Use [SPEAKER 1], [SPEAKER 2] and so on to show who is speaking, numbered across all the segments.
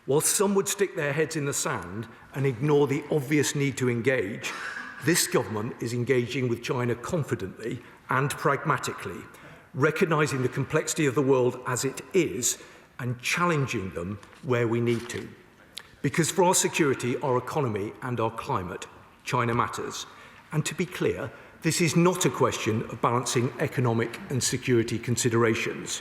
[SPEAKER 1] While some would stick their heads in the sand and ignore the obvious need to engage, this government is engaging with China confidently and pragmatically, recognising the complexity of the world as it is and challenging them where we need to. Because for our security, our economy and our climate, China matters. And to be clear, this is not a question of balancing economic and security considerations.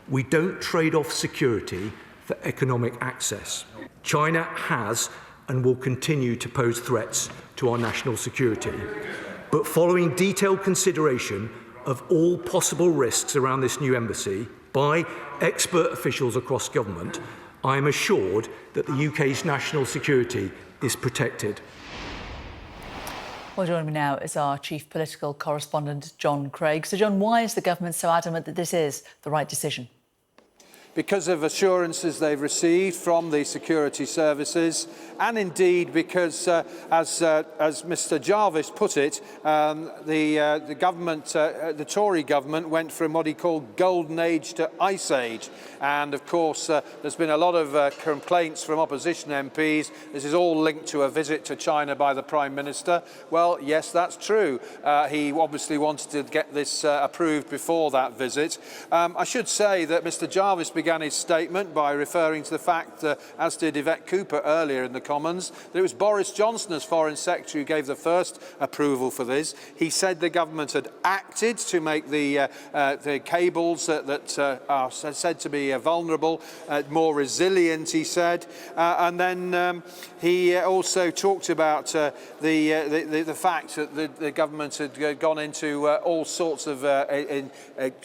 [SPEAKER 1] We don't trade off security for economic access. China has and will continue to pose threats to our national security. But following detailed consideration of all possible risks around this new embassy by expert officials across government, I am assured that the UK's national security is protected.
[SPEAKER 2] Well, joining me now is our chief political correspondent, John Craig. So, John, why is the government so adamant that this is the right decision?
[SPEAKER 3] Because of assurances they've received from the security services, and indeed because, as Mr Jarvis put it, the government, the Tory government, went from what he called golden age to ice age. And of course, there's been a lot of complaints from opposition MPs. This is all linked to a visit to China by the Prime Minister. Well, yes, that's true. He obviously wanted to get this approved before that visit. I should say that Mr Jarvis began his statement by referring to the fact, as did Yvette Cooper earlier in the Commons, that it was Boris Johnson as Foreign Secretary who gave the first approval for this. He said the government had acted to make the cables that are said to be vulnerable more resilient, he said. And then he also talked about the fact that the government had gone into all sorts of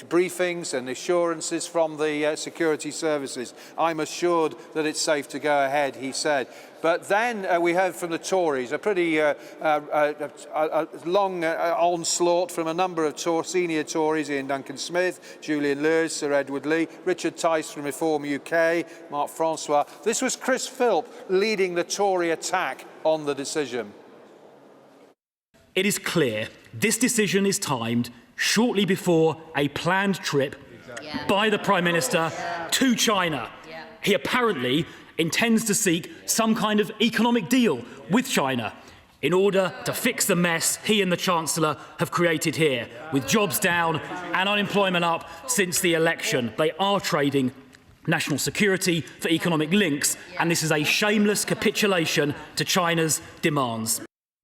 [SPEAKER 3] briefings and assurances from the security services. I'm assured that it's safe to go ahead, he said. But then we heard from the Tories, a pretty long onslaught from a number of senior Tories, Ian Duncan-Smith, Julian Lewis, Sir Edward Lee, Richard Tice from Reform UK, Mark Francois. This was Chris Philp leading the Tory attack on the decision.
[SPEAKER 4] It is clear this decision is timed shortly before a planned trip by the Prime Minister to China. He apparently intends to seek some kind of economic deal with China in order to fix the mess he and the Chancellor have created here, with jobs down and unemployment up since the election. They are trading national security for economic links, and this is a shameless capitulation to China's demands.